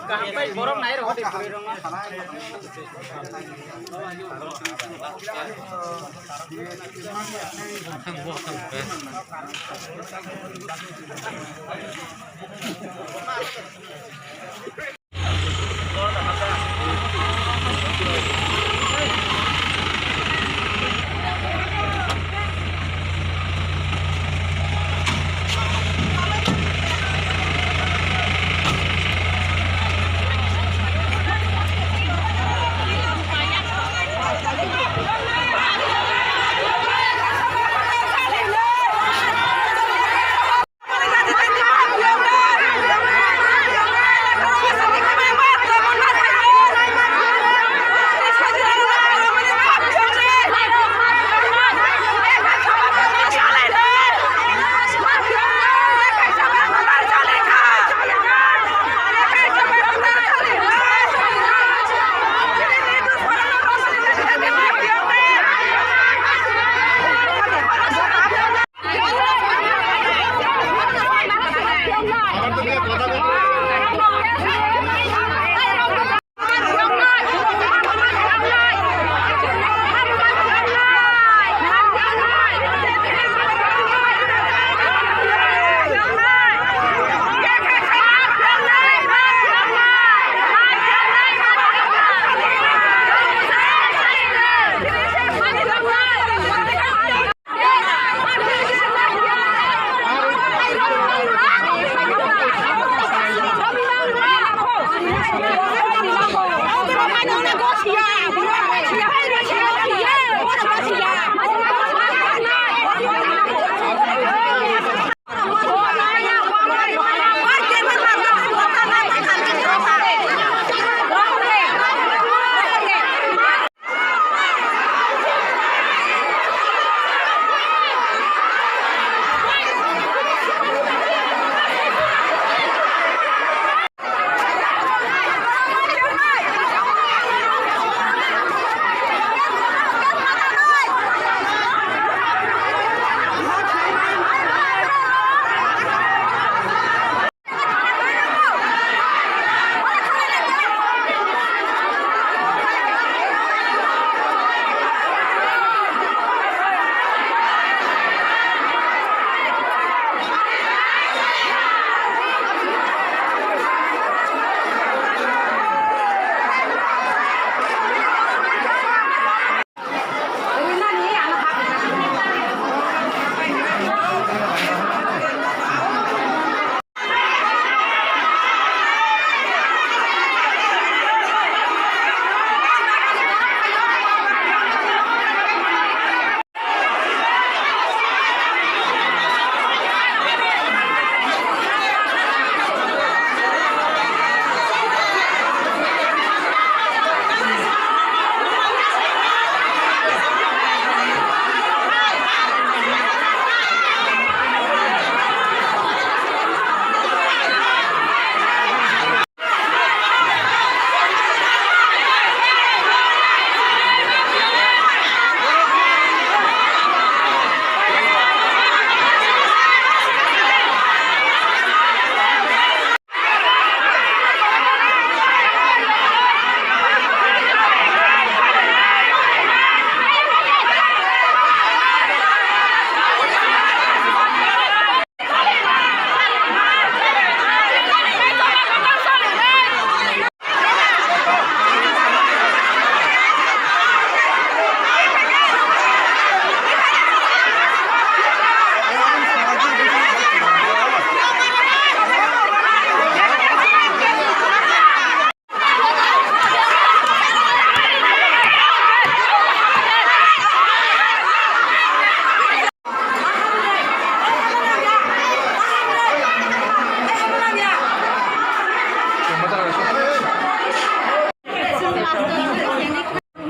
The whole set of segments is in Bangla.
Kahapay borong nair hoti borong.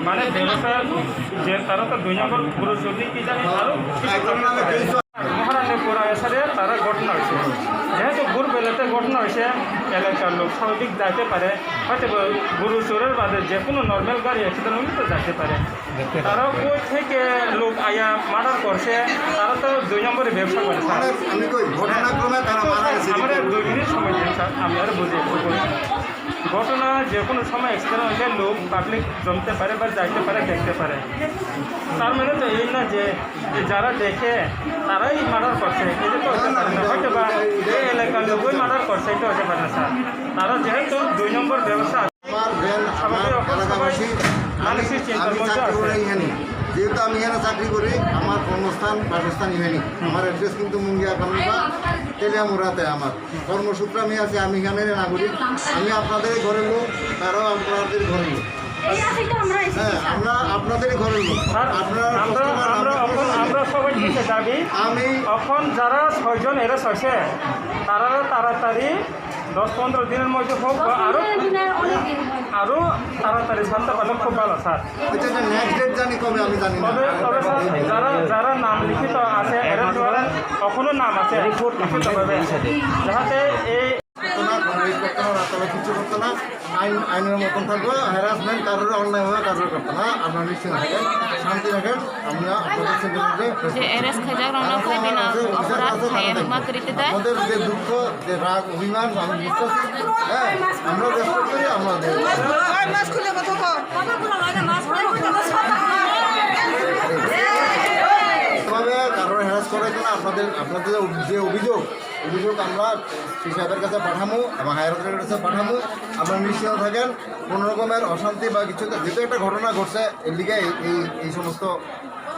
মানে ব্যবসার যে তারা তো 2 নম্বর পুরুষ যদি কি জানি আরও মহারানী পুরা এসারে তারা ঘটনা হয়েছে যেহেতু গুরু বেলাতে ঘটনা হয়েছে এলাকার লোক স্বাভাবিক যাইতে পারে হয়তো গুরু চোরের বাদে যে কোনো নর্মাল গাড়ি অ্যাক্সিডেন্ট হলে তো যাইতে পারে তারা কই থেকে লোক আয়া মার্ডার করছে তারা তো 2 নম্বরে ব্যবসা করে স্যার আমাদের 2 মিনিট সময় দিন স্যার আমি আর বুঝি ঘটনা যে কোনো সময় অ্যাক্সিডেন্ট হলে লোক পাবলিক জমতে পারে বা যাইতে পারে দেখতে পারে। তার মানে তো এই না যে যারা দেখে তারাই মার্ডার করছে, এটা তো হতে পারে না। হয়তো বা এই এলাকার লোকই মার্ডার করছে, এটা হতে পারে না স্যার। তারা যেহেতু 2 নম্বর ব্যবসা আমার ভ্যান আমার এলাকাবাসী মানসিক চিন্তার আমি মধ্যে চাকরি আছে। করি এখানে, যেহেতু আমি এখানে চাকরি করি, আমার কর্মস্থান বাসস্থান এখানে, আমার অ্যাড্রেস কিন্তু মুঙ্গিয়া কামরুবা তেলিয়ামুড়াতে। আমার কর্মসূত্রে আমি আছি, আমি এখানে নাগরিক, আমি আপনাদেরই ঘরের লোক, তারাও আপনাদের ঘরের লোক। হ্যাঁ, আমরা আপনাদেরই ঘরের লোক, স্যার, আপনারা আমরা customer, আমরা আমরা সবাই দিতে দাবি আমি এখন যারা 6 জন এরেস্ট হয়েছে তারা তাড়াতাড়ি 10-15 দিনের মধ্যে হোক বা আরও তাড়াতাড়ি ছাড়তে পারলে খুব ভালো স্যার। এটা যে নেক্সট ডেট জানি কবে আমি জানি না। তবে তবে স্যার যারা যারা নাম লিখিত আছে এরেস্ট হওয়ার কখনো নাম আছে রিপোর্ট লিখিতভাবে, যাতে এই করতো না, কংগ্রেস করতো না, রাস্তাটা কিছু করতো না, আইনের মতন থাকবো, হ্যারাসমেন্ট কারোর অন্যায়ভাবে কারোর করতো না। আপনারা নিশ্চিন্ত থাকেন, শান্তি রাখেন। আমরা আপনাদের সেন্টারে যে এরেস্ট খাইজাক রওনা করে বিনা অপরাধ খাইয়ে হুমা করিতে দেয়। আমাদের যে দুঃখ, যে রাগ, অভিমান আমি বুঝতেছি। হ্যাঁ, আমরা ব্যস্ত করি, আমরা দেবো। এভাবে কারোর হ্যারাস করার জন্য আপনাদের যে অভিযোগ আমরা শ্রী সাহেবের কাছে পাঠাবো এবং হায়ার অথরিটির কাছে পাঠাবো। আপনারা নিশ্চিত থাকেন, কোনো রকমের অশান্তি বা কিছু, যেহেতু একটা ঘটনা ঘটছে, এর লিগে এই সমস্ত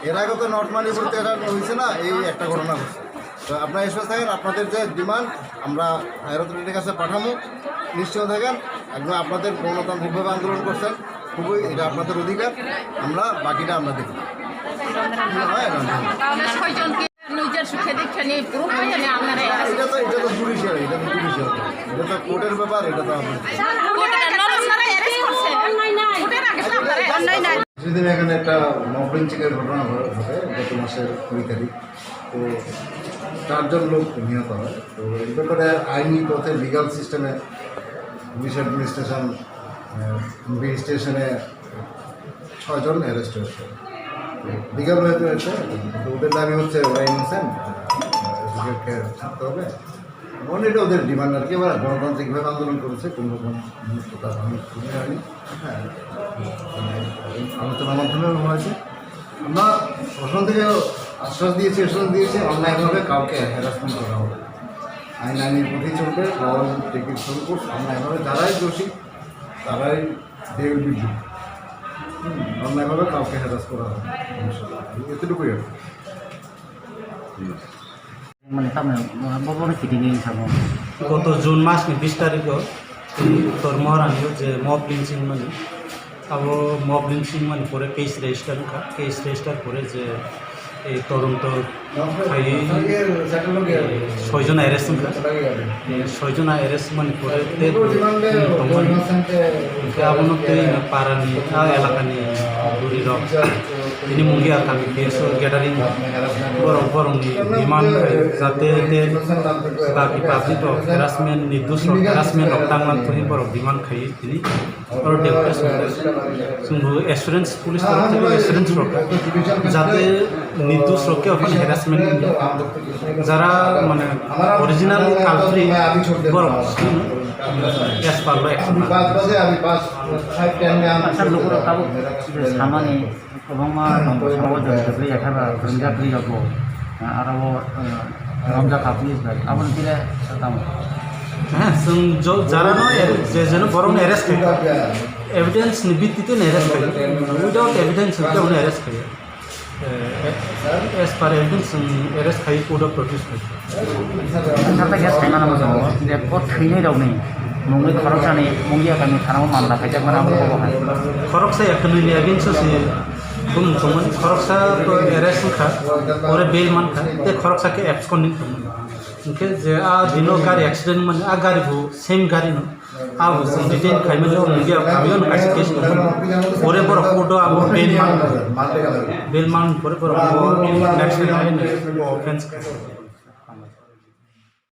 এর আগে তো নর্থ মানিপুরতে এটা হয়েছে না, এই একটা ঘটনা ঘটছে। তো আপনারা এসে থাকেন, আপনাদের যে ডিমান্ড আমরা হায়ার অথরিটির কাছে পাঠাবো। নিশ্চিত থাকেন, একদম আপনাদের গণতান্ত্রিকভাবে আন্দোলন করছেন, খুবই এটা আপনাদের অধিকার। আমরা বাকিটা আমরা দেখব। হ্যাঁ, তাহলে 6 জনকে নিজের সুখে দেখে নিয়ে পুরো পাইয়া নিয়ে আপনারা এটা তো জুডিশিয়াল, এটা তো কোর্টের ব্যাপার, এটা তো আপনার সেদিন এখানে একটা মব লিঞ্চিংয়ের ঘটনা ঘটে গত মাসের 20 তারিখ। তো 4 জন লোক নিহত হয়। তো এই ব্যাপারে আইনি পথে লিগাল সিস্টেমে পুলিশ অ্যাডমিনিস্ট্রেশন স্টেশনে 6 জন অ্যারেস্ট হয়েছে। লিগাল হয়েছে হয়েছে। তো ওদের দাবি হচ্ছে ওরা ইনোসেন্ট, থাকতে হবে। মনে এটা ওদের ডিমান্ড আর কি। এবার গণতান্ত্রিকভাবে আন্দোলন করেছে, কোনো রকম আমি শুনে হয়নি। হ্যাঁ, আলোচনার মাধ্যমে হয়েছে। আমরা প্রশাসন থেকে আশ্বাস দিয়েছি অন্যায়ভাবে কাউকে হ্যারাসমেন্ট করা হবে। আইনের পথেই চলবে, টেকিং ফোর্স অন্যায়ভাবে যারাই দোষী তারাই দে উইল বি গুড। অন্যায়ভাবে কাউকে হ্যারাস করা হবে, এতটুকুই আর কি। মানে বড় ফিটিং হিসাবে গত জুন মাসनि 20 तारिखआव उत्तर महारानी जे मब लिंचिं माने अब मब लिंचिं माने परे केस रेजिस्टार करे जे এই তদন্ত খাই 6 জন অ্যারেস্ট হয়েছে। 6 জন অ্যারেস্ট মানে করে abunute parani elakani duri rok ini mungi kami keso gathering borong ni demand jate baki public of harassment nidus harassment of tangman tuhi borong demand khai ini or deputation sungguh assurance police assurance rok jate nidus roke okan harassment jara mane original culprit borong yes parlo action asal lukur tabu samani kobama nombo sawo jabri yakaba ganja jago arabo ramja kapli bai abon tile tamu হ্যাঁ যারা নয় যে যেন বরং অ্যারেস্ট করে এভিডেন্স নিবিত্তিতে অ্যারেস্ট করে উইদাউট এভিডেন্স উইদাউট অ্যারেস্ট করে as per evidence arrest khai code of produce করে sarta gas kaimana mo je ko thine dawni mungli kharokani mungia kami thanao mamla khaijak mana ko hai খরকসা এখনই এগেন্স আছে কোন সময় খরকসা তো অ্যারেস্ট খা পরে বেল মান খা তে খরকসাকে অ্যাবসকন্ডিং করবে उनके जे आ दिनो गाड़ी एक्सीडेंट माने आ गाड़ी भो सेम गाड़ी न आ जों डिटेन खाइमेल मुगे आबियन कासे केस परे बर कोडो आ बेल मान परे नेक्स्ट टाइम ऑफेंस